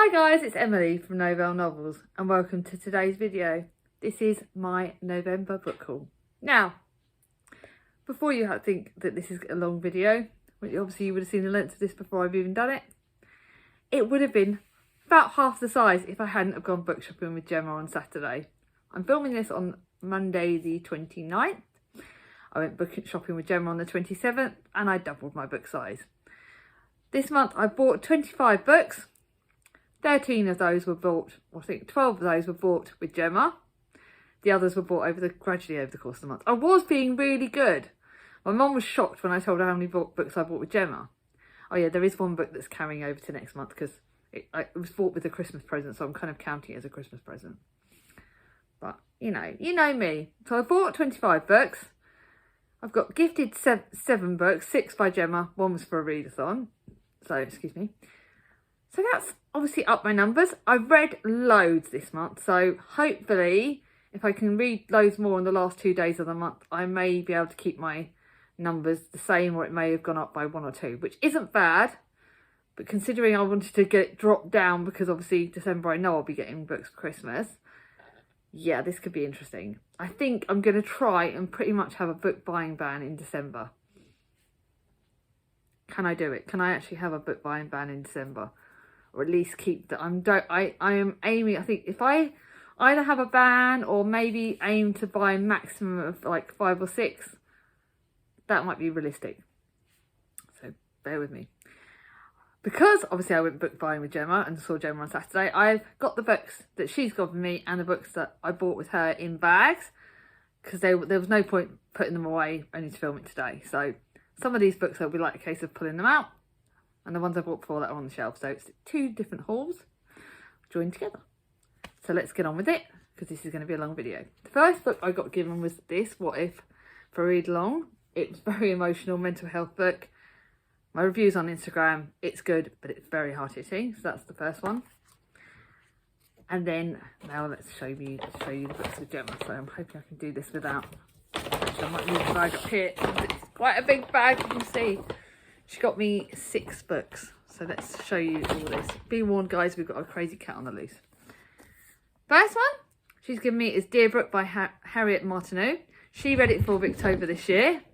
Hi guys, it's Emily from Novelle Novels and welcome to today's video. This is my November book haul. Now, before you think that this is a long video, which obviously you would have seen the length of this before I've even done it, it would have been about half the size if I hadn't have gone book shopping with Gemma on Saturday. I'm filming this on Monday the 29th. I went book shopping with Gemma on the 27th and I doubled my book size. This month I bought 25 books. 13 of those were bought, I think 12 of those were bought with Gemma. The others were bought gradually over the course of the month. I was being really good. My mum was shocked when I told her how many books I bought with Gemma. Oh yeah, there is one book that's carrying over to next month because it was bought with a Christmas present, so I'm kind of counting it as a Christmas present. But, you know me. So I bought 25 books. I've got gifted seven books, 6 by Gemma, 1 was for a readathon. So, excuse me. So that's obviously up my numbers. I've read loads this month, so hopefully if I can read loads more in the last 2 days of the month, I may be able to keep my numbers the same, or it may have gone up by 1 or 2, which isn't bad. But considering I wanted to get it dropped down because obviously December I know I'll be getting books for Christmas, yeah, this could be interesting. I think I'm going to try and pretty much have a book buying ban in December. Can I do it? Can I actually have a book buying ban in December? Or at least keep that. I am aiming, I think if I either have a ban or maybe aim to buy a maximum of like 5 or 6, that might be realistic. So bear with me. Because obviously I went book buying with Gemma and saw Gemma on Saturday, I've got the books that she's given me and the books that I bought with her in bags, because there was no point putting them away only to film it today. So some of these books will be like a case of pulling them out, and the ones I bought before that are on the shelf. So it's 2 different hauls joined together. So let's get on with it, because this is going to be a long video. The first book I got given was this, What If, for read along. It was a very emotional mental health book. My review's on Instagram. It's good, but it's very hard hitting. So that's the first one. And then now let's show you the books with Gemma. So I'm hoping I can do this without. Actually, I might move the bag up here. It's quite a big bag, you can see. She got me 6 books. So let's show you all this. Be warned, guys, we've got a crazy cat on the loose. First one she's given me is Deerbrook by Harriet Martineau. She read it for Victober this year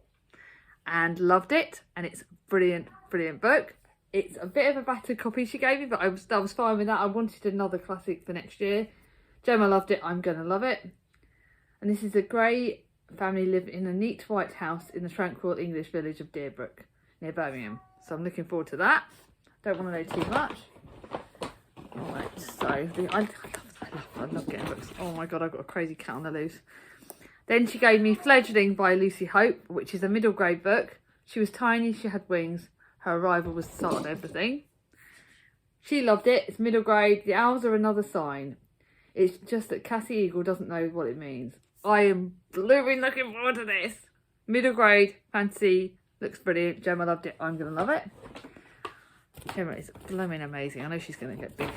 and loved it. And it's a brilliant book. It's a bit of a battered copy she gave me, but I was fine with that. I wanted another classic for next year. Gemma loved it. I'm going to love it. And this is a grey family live in a neat white house in the tranquil English village of Deerbrook near Birmingham. So I'm looking forward to that. Don't want to know too much. Alright, so I love getting books. Oh my god, I've got a crazy cat on the loose. Then she gave me Fledgling by Lucy Hope, which is a middle grade book. She was tiny, she had wings. Her arrival was the start of everything. She loved it. It's middle grade. The owls are another sign. It's just that Cassie Eagle doesn't know what it means. I am blooming looking forward to this. Middle grade, fantasy, looks brilliant. Gemma loved it. I'm going to love it. Gemma is blooming amazing. I know she's going to get big.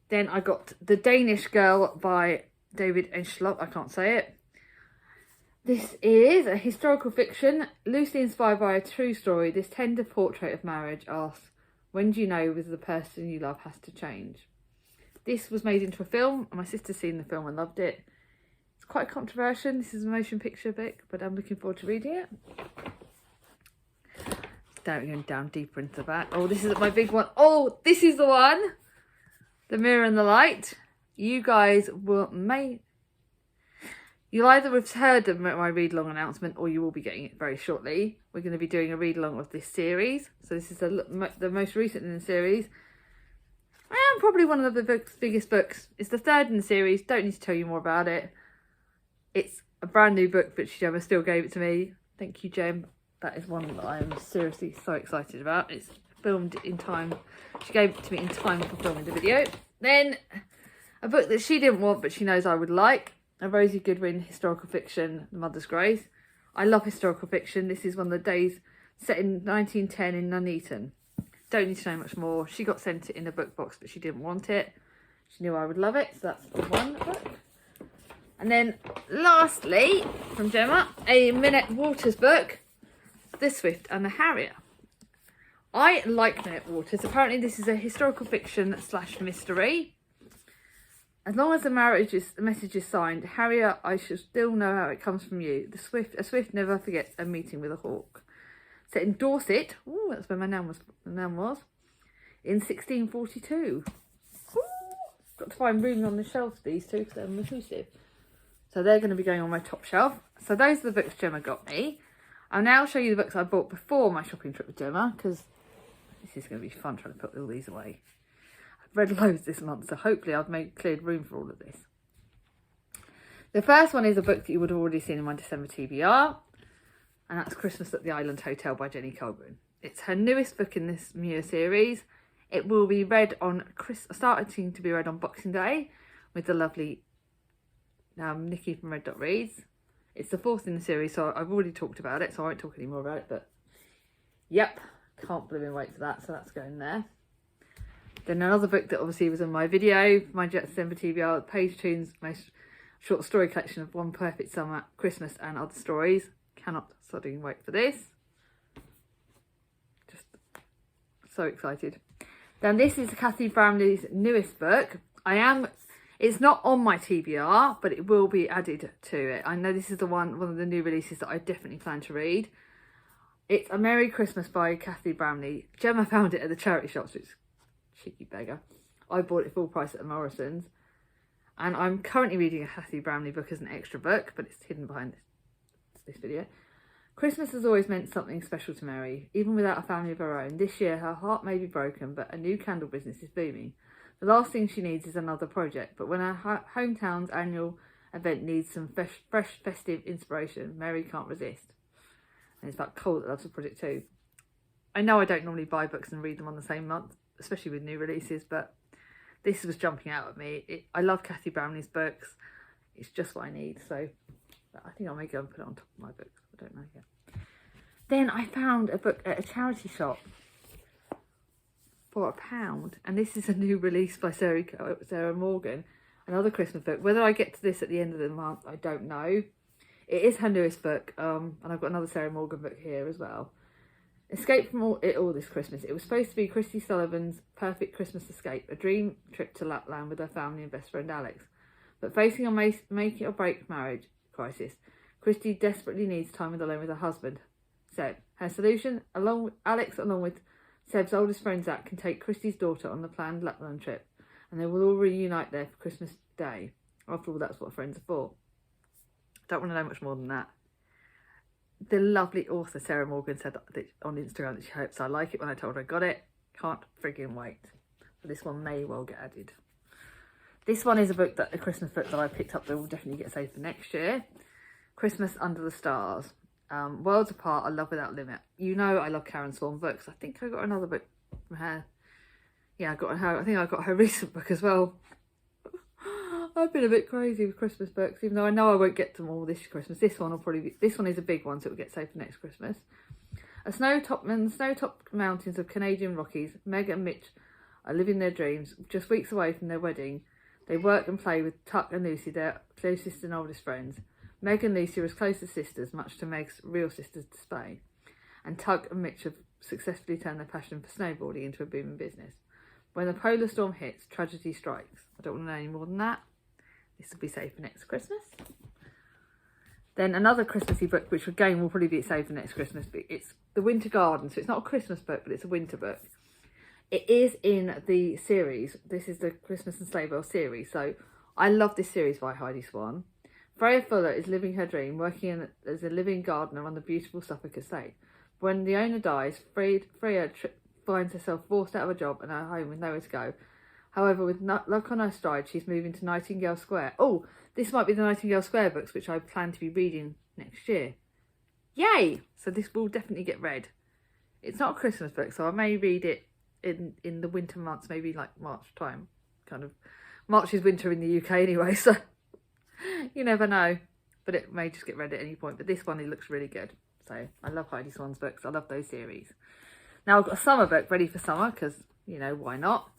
Then I got The Danish Girl by David Enschlop. I can't say it. This is a historical fiction, loosely inspired by a true story. This tender portrait of marriage asks, when do you know whether the person you love has to change? This was made into a film, and my sister's seen the film and loved it. It's quite controversial. This is a motion picture book, but I'm looking forward to reading it. Going down deeper into the back. Oh, this is my big one. Oh, this is the one. The Mirror and the Light. You guys You'll either have heard of my read-along announcement or you will be getting it very shortly. We're going to be doing a read-along of this series. So this is the most recent in the series. And probably one of the biggest books. It's the 3rd in the series. Don't need to tell you more about it. It's a brand new book, but Gemma still gave it to me. Thank you, Gem. That is one that I am seriously so excited about. It's filmed in time. She gave it to me in time for filming the video. Then a book that she didn't want, but she knows I would like. A Rosie Goodwin historical fiction, The Mother's Grace. I love historical fiction. This is one of the days set in 1910 in Nuneaton. Don't need to know much more. She got sent it in a book box, but she didn't want it. She knew I would love it, so that's the one book. And then lastly, from Gemma, a Minette Waters book, The Swift and the Harrier. I like Waters. Apparently this is a historical fiction / mystery. As long as the message is signed, Harriet, I shall still know how it comes from you. A swift never forgets a meeting with a hawk. Set in Dorset. Ooh, that's where my nan was. In 1642. Ooh, got to find room on the shelves, these two, because they're inclusive. So they're going to be going on my top shelf. So those are the books Gemma got me. I'll now show you the books I bought before my shopping trip with Gemma, because this is going to be fun trying to put all these away. I've read loads this month, so hopefully I've cleared room for all of this. The first one is a book that you would have already seen in my December TBR, and that's Christmas at the Island Hotel by Jenny Colburn. It's her newest book in this Muir series. It will be read on starting to be read on Boxing Day with the lovely Nikki from Red Dot Reads. It's the fourth in the series, so I've already talked about it, so I won't talk any more about it, but yep, can't believe wait for that, so that's going there. Then another book that obviously was in my video, my December TBR, Page Tunes, most short story collection of One Perfect Summer, Christmas and Other Stories. Cannot suddenly wait for this. Just so excited. Then this is Kathy Bramley's newest book. It's not on my TBR, but it will be added to it. I know this is one of the new releases that I definitely plan to read. It's A Merry Christmas by Kathy Bramley. Gemma found it at the charity shops, which is cheeky beggar. I bought it full price at the Morrisons. And I'm currently reading a Kathy Bramley book as an extra book, but it's hidden behind this video. Christmas has always meant something special to Mary, even without a family of her own. This year, her heart may be broken, but a new candle business is booming. The last thing she needs is another project, but when her hometown's annual event needs some fresh festive inspiration, Mary can't resist. And it's about Cole that loves the project too. I know I don't normally buy books and read them on the same month, especially with new releases, but this was jumping out at me. I love Kathy Bramley's books. It's just what I need, so I think I may go and put it on top of my books. I don't know yet. Then I found a book at a charity shop for £1, and this is a new release by Sarah Morgan, another Christmas book. Whether I get to this at the end of the month, I don't know. It is her newest book, and I've got another Sarah Morgan book here as well. Escape from all this Christmas. It was supposed to be Christy Sullivan's perfect Christmas escape, a dream trip to Lapland with her family and best friend Alex. But facing a make it or break marriage crisis, Christy desperately needs time alone with her husband, Seb. Her solution, along with Seb's oldest friend Zach, can take Christy's daughter on the planned Lapland trip, and they will all reunite there for Christmas Day. After all, that's what friends are for. Don't want to know much more than that. The lovely author Sarah Morgan said on Instagram that she hopes I like it when I told her I got it. Can't friggin' wait. But this one may well get added. This one is a Christmas book that I picked up that will definitely get saved for next year. Christmas Under the Stars. Worlds Apart, I Love Without Limit. You know I love Karen Swan books. I think I got another book from her. Yeah, I think I got her recent book as well. I've been a bit crazy with Christmas books, even though I know I won't get them all this Christmas. This one is a big one, so it will get saved for next Christmas. In the snow-topped mountains of Canadian Rockies, Meg and Mitch are living their dreams. Just weeks away from their wedding, they work and play with Tuck and Lucy, their closest and oldest friends. Meg and Lucy are as close as sisters, much to Meg's real sister's dismay. And Tuck and Mitch have successfully turned their passion for snowboarding into a booming business. When the polar storm hits, tragedy strikes. I don't want to know any more than that. This will be saved for next Christmas. Then another Christmassy book, which again will probably be saved for next Christmas, but it's The Winter Garden. So it's not a Christmas book, but it's a winter book. It is in the series. This is the Christmas and Sleigh Bell series. So I love this series by Heidi Swan. Freya Fuller is living her dream, working as a living gardener on the beautiful Suffolk estate. When the owner dies, Freya finds herself forced out of a job and her home with nowhere to go. However, with luck on her stride, she's moving to Nightingale Square. Oh, this might be the Nightingale Square books, which I plan to be reading next year. Yay! So this will definitely get read. It's not a Christmas book, so I may read it in the winter months, maybe like March time. Kind of. March is winter in the UK anyway, so you never know. But it may just get read at any point. But this one, it looks really good. So I love Heidi Swan's books. I love those series. Now I've got a summer book ready for summer because, you know, why not?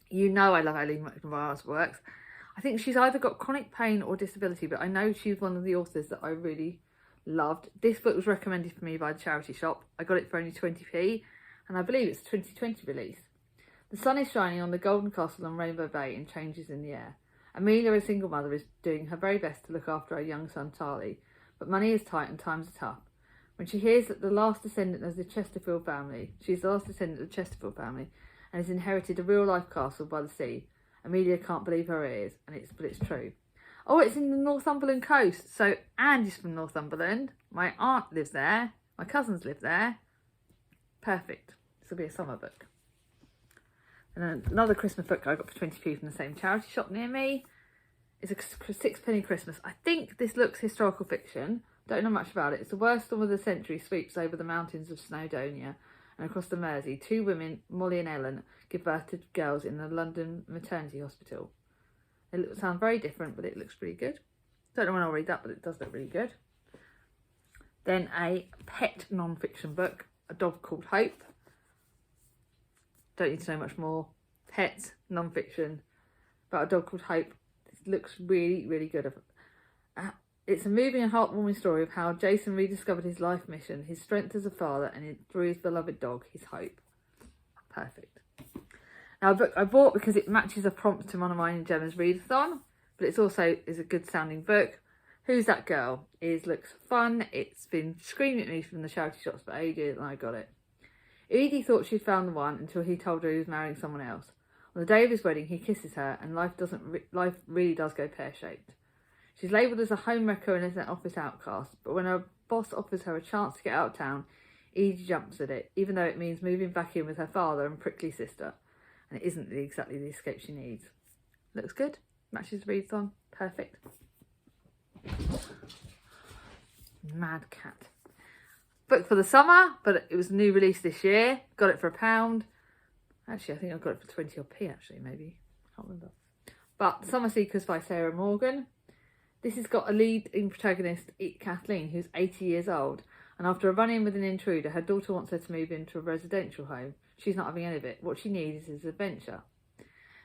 You know I love Eileen McNamara's works. I think she's either got chronic pain or disability, but I know she's one of the authors that I really loved. This book was recommended for me by the charity shop. I got it for only 20p, and I believe it's a 2020 release. The sun is shining on the golden castle on Rainbow Bay and changes in the air. Amelia, a single mother, is doing her very best to look after her young son Charlie, but money is tight and times are tough. When she hears that the last descendant of the Chesterfield family, she's the last descendant of the Chesterfield family, and has inherited a real-life castle by the sea, Amelia can't believe her ears, but it's true. Oh, it's in the Northumberland coast. So Andy's from Northumberland. My aunt lives there. My cousins live there. Perfect. This will be a summer book. And then another Christmas book I got for 20p from the same charity shop near me. It's a 6 Christmas. I think this looks historical fiction. Don't know much about it. It's the worst storm of the century sweeps over the mountains of Snowdonia and across the Mersey. 2 women, Molly and Ellen, give birth to girls in the London maternity hospital. It sounds very different, but it looks pretty good. Don't know when I'll read that, but it does look really good. Then a pet non-fiction book, A Dog Called Hope. Don't need to know much more. Pet non-fiction about a dog called Hope. It looks really, really good. It's a moving and heartwarming story of how Jason rediscovered his life mission, his strength as a father, and through his beloved dog, his hope. Perfect. Now, a book I bought because it matches a prompt to one of mine in Gemma's readathon, but it's also is a good sounding book. Who's That Girl? Looks fun. It's been screaming at me from the charity shops for ages, and I got it. Edie thought she'd found the one until he told her he was marrying someone else. On the day of his wedding, he kisses her, and life really does go pear-shaped. She's labelled as a homewrecker and as an office outcast, but when her boss offers her a chance to get out of town, Edie jumps at it, even though it means moving back in with her father and prickly sister. And it isn't exactly the escape she needs. Looks good. Matches the readathon. Perfect. Mad Cat. Book for the summer, but it was a new release this year. Got it for £1. Actually, I think I got it for 20p actually, maybe. I can't remember. But Summer Seekers by Sarah Morgan. This has got a leading protagonist, Kathleen, who's 80 years old. And after a run-in with an intruder, her daughter wants her to move into a residential home. She's not having any of it. What she needs is adventure.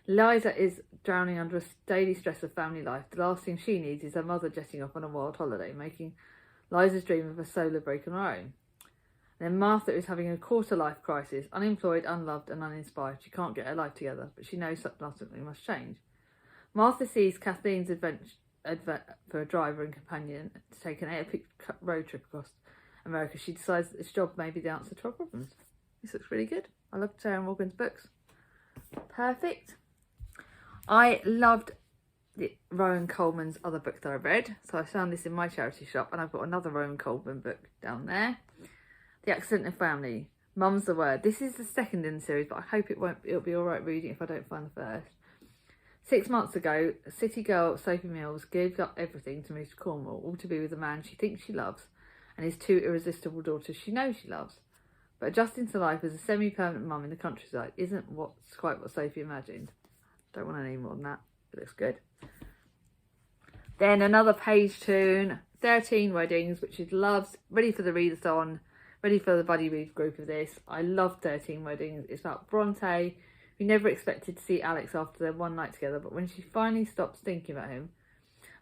Liza is drowning under a daily stress of family life. The last thing she needs is her mother jetting off on a wild holiday, making Liza's dream of a solo break on her own. Then Martha is having a quarter-life crisis, unemployed, unloved and uninspired. She can't get her life together, but she knows something must change. Martha sees Kathleen's adventure for a driver and companion to take an epic road trip across America. She decides that this job may be the answer to her problems. This looks really good. I love Sarah Morgan's books. Perfect. I loved Rowan Coleman's other book that I read. So I found this in my charity shop, and I've got another Rowan Coleman book down there. The Accidental Family. Mum's the Word. This is the second in the series, but I hope it'll be alright reading if I don't find the first. 6 months ago, city girl Sophie Mills gave up everything to move to Cornwall, all to be with a man she thinks she loves and his 2 irresistible daughters she knows she loves. But adjusting to life as a semi-permanent mum in the countryside isn't quite what Sophie imagined. Don't want any more than that. It looks good. Then another page turn, 13 Weddings, which is loves, ready for the readathon, ready for the buddy read group of this. I love 13 Weddings. It's about Bronte, who never expected to see Alex after their one night together, but when she finally stops thinking about him,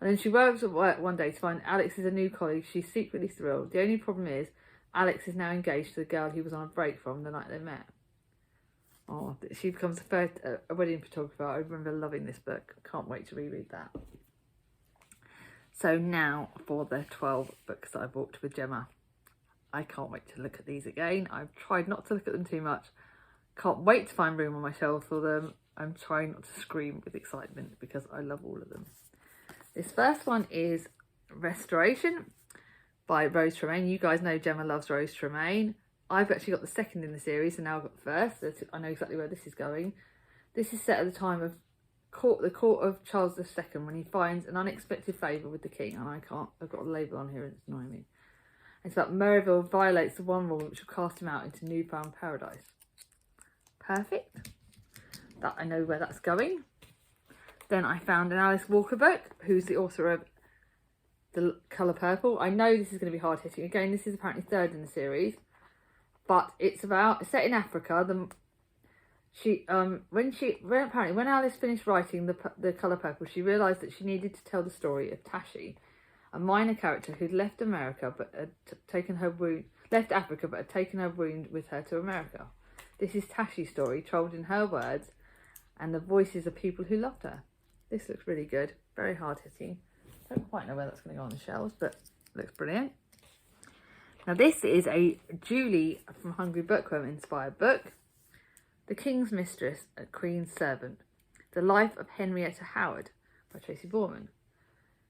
and then she works at work one day to find Alex is a new colleague, she's secretly thrilled. The only problem is, Alex is now engaged to the girl he was on a break from the night they met. Oh, she becomes the first a wedding photographer. I remember loving this book. Can't wait to reread that. So now for the 12 books that I bought with Gemma. I can't wait to look at these again. I've tried not to look at them too much. Can't wait to find room on my shelf for them. I'm trying not to scream with excitement because I love all of them. This first one is Restoration by Rose Tremaine. You guys know Gemma loves Rose Tremaine. I've actually got the second in the series, and now I've got the first. So I know exactly where this is going. This is set at the time of the court of Charles II, when he finds an unexpected favour with the king. And I've got a label on here and it's annoying me. It's about Merivale violates the one rule which will cast him out into newfound paradise. Perfect. That I know where that's going. Then I found an Alice Walker book, who's the author of The Colour Purple. I know this is going to be hard hitting. Again, this is apparently third in the series, but it's set in Africa. When Alice finished writing The Colour Purple, she realised that she needed to tell the story of Tashi, a minor character who'd left Africa but had taken her wound with her to America. This is Tashi's story, told in her words and the voices of people who loved her. This looks really good, very hard-hitting. Don't quite know where that's going to go on the shelves, but looks brilliant. Now this is a Julie from Hungry Bookworm inspired book. The King's Mistress, a Queen's Servant. The Life of Henrietta Howard by Tracy Borman.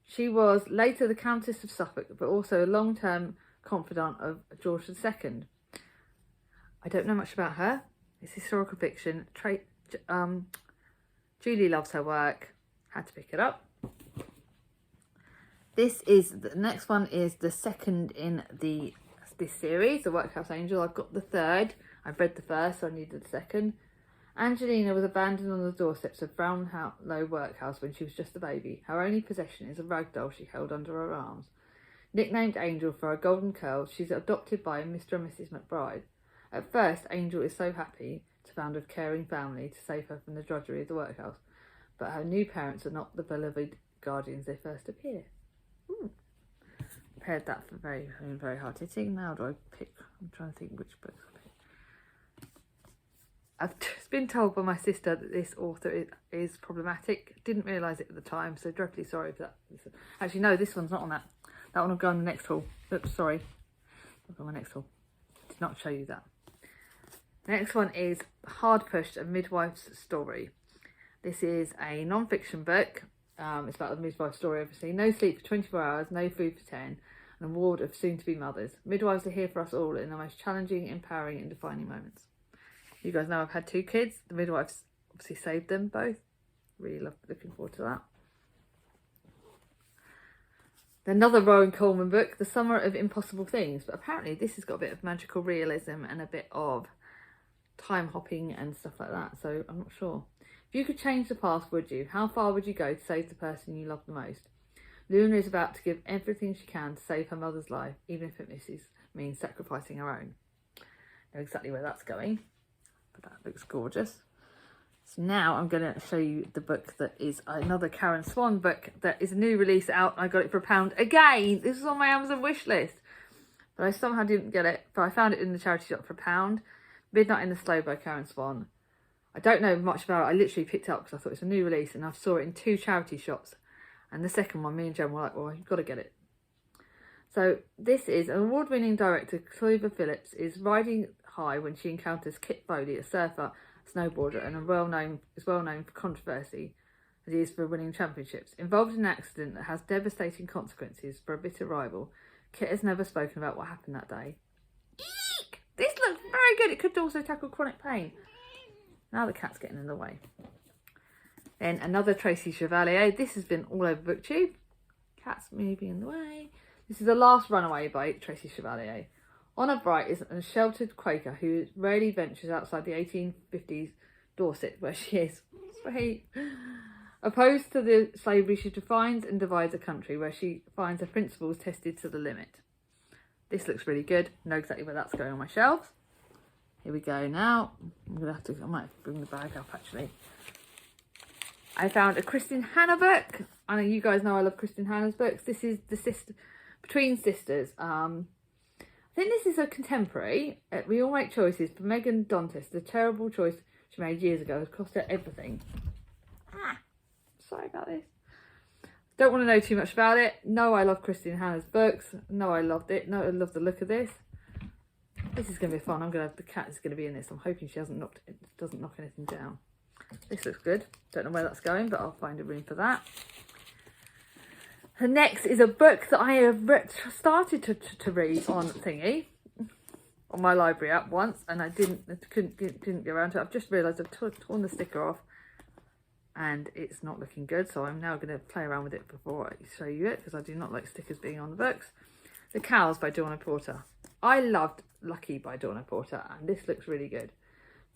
She was later the Countess of Suffolk, but also a long-term confidant of George II. I don't know much about her. It's historical fiction. Julie loves her work. Had to pick it up. The next one is the second in this series, The Workhouse Angel. I've got the third. I've read the first, so I needed the second. Angelina was abandoned on the doorsteps of Brownlow Workhouse when she was just a baby. Her only possession is a rag doll she held under her arms. Nicknamed Angel for her golden curls, she's adopted by Mr. and Mrs. McBride. At first, Angel is so happy to found a caring family to save her from the drudgery of the workhouse, but her new parents are not the beloved guardians they first appear. Prepared that for very hard hitting. Now do I pick? I'm trying to think which book I pick. I've just been told by my sister that this author is problematic. Didn't realise it at the time, so dreadfully sorry for that. Actually, no, this one's not on that. That one will go on the next haul. Oops, sorry. I'll go on my next haul. Did not show you that. Next one is Hard Pushed, A Midwife's Story. This is a non-fiction book. It's about the midwife's story, obviously. No sleep for 24 hours, no food for 10, and a ward of soon-to-be mothers. Midwives are here for us all in the most challenging, empowering and defining moments. You guys know I've had 2 kids. The midwives obviously saved them both. Really looking forward to that. Another Rowan Coleman book, The Summer of Impossible Things. But apparently this has got a bit of magical realism and a bit of time hopping and stuff like that. So I'm not sure. If you could change the past, would you? How far would you go to save the person you love the most? Luna is about to give everything she can to save her mother's life, even if it means sacrificing her own. Know exactly where that's going, but that looks gorgeous. So now I'm going to show you the book that is another Karen Swan book that is a new release out. I got it for £1 again. This was on my Amazon wish list, but I somehow didn't get it. But I found it in the charity shop for £1. Midnight in the Slough by Karen Swan. I don't know much about it. I literally picked it up because I thought it's a new release, and I saw it in 2 charity shops. And the second one, me and Jen were like, well, you've got to get it. So this is award-winning director Clover Phillips is riding high when she encounters Kit Foley, a surfer, snowboarder, and is well known for controversy as he is for winning championships. Involved in an accident that has devastating consequences for a bitter rival, Kit has never spoken about what happened that day. Eek! This looks very good. It could also tackle chronic pain. Now the cat's getting in the way. Then another Tracy Chevalier. This has been all over BookTube. Cat's moving in the way. This is The Last Runaway by Tracy Chevalier. Honor Bright is a sheltered Quaker who rarely ventures outside the 1850s Dorset, where she is. Sweet. Opposed to the slavery, she defines and divides a country where she finds her principles tested to the limit. This looks really good. Know exactly where that's going on my shelves. Here we go now. I might have to bring the bag up actually. I found a Kristin Hannah book. I know you guys know I love Kristin Hannah's books. This is Between Sisters. I think this is a contemporary. We All Make Choices for Megan Dantes. The terrible choice she made years ago has cost her everything. Sorry about this. Don't want to know too much about it. No, I love Kristin Hannah's books. No, I loved it. No, I love the look of this. This is going to be fun. The cat is going to be in this. I'm hoping she doesn't knock anything down. This looks good. Don't know where that's going, but I'll find a room for that. The next is a book that I have started to read on my library app once, and I didn't get around to it. I've just realised I've torn the sticker off, and it's not looking good. So I'm now going to play around with it before I show you it, because I do not like stickers being on the books. The Cows by Dawna Porter. I loved Lucky by Dawna Porter, and this looks really good.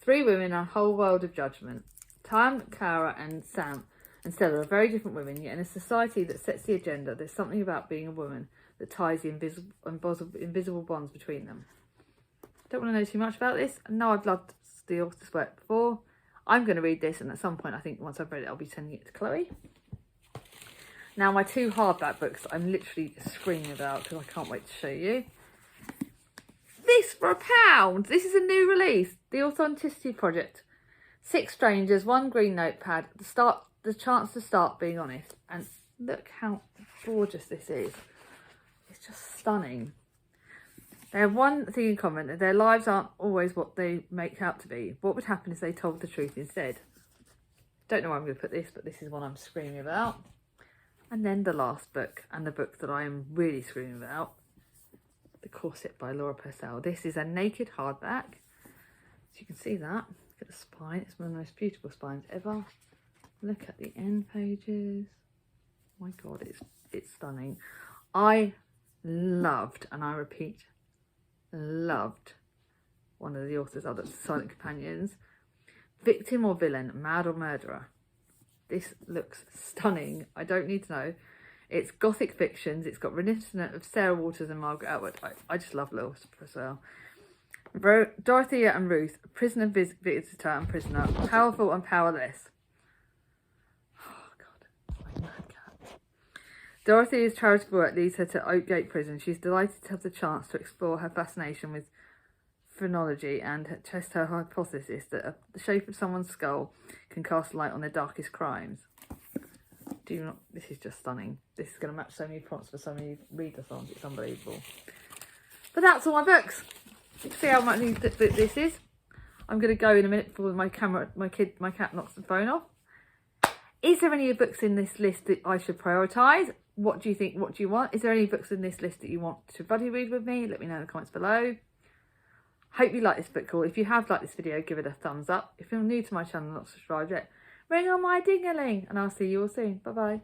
3 women, a whole world of judgment. Tam, Cara and Sam and Stella are very different women, yet in a society that sets the agenda, there's something about being a woman that ties the invisible bonds between them. Don't want to know too much about this. I know I've loved the author's work before. I'm going to read this, and at some point, I think once I've read it, I'll be sending it to Chloe. Now, my 2 hardback books I'm literally screaming about because I can't wait to show you. this for £1? This is a new release. The Authenticity Project. 6 strangers, 1 green notepad. The chance to start being honest. And look how gorgeous this is. It's just stunning. They have one thing in common, that their lives aren't always what they make out to be. What would happen if they told the truth instead? Don't know where I'm going to put this, but this is one I'm screaming about. And then the last book, and the book that I am really screaming about, The Corset by Laura Purcell. This is a naked hardback. So you can see that. Look at the spine. It's one of the most beautiful spines ever. Look at the end pages. Oh my God, it's stunning. I loved, and I repeat, loved one of the author's other silent companions. Victim or villain, mad or murderer. This looks stunning. I don't need to know. It's gothic fictions. It's got reminiscent of Sarah Waters and Margaret Atwood. I just love Laura Purcell. Dorothea and Ruth, prisoner, visitor and prisoner, powerful and powerless. Oh God, my mad cat. Dorothea's charitable work leads her to Oakgate Prison. She's delighted to have the chance to explore her fascination with phrenology and test her hypothesis that the shape of someone's skull can cast light on their darkest crimes. This is just stunning. This is going to match so many prompts for so many readathons. It's unbelievable. But that's all my books. You can see how much this is. I'm going to go in a minute before my cat knocks the phone off. Is there any books in this list that I should prioritise? What do you think? What do you want? Is there any books in this list that you want to buddy read with me? Let me know in the comments below. Hope you like this book haul. If you have liked this video, give it a thumbs up. If you're new to my channel and not subscribed yet, ring on my ding-a-ling, and I'll see you all soon. Bye bye.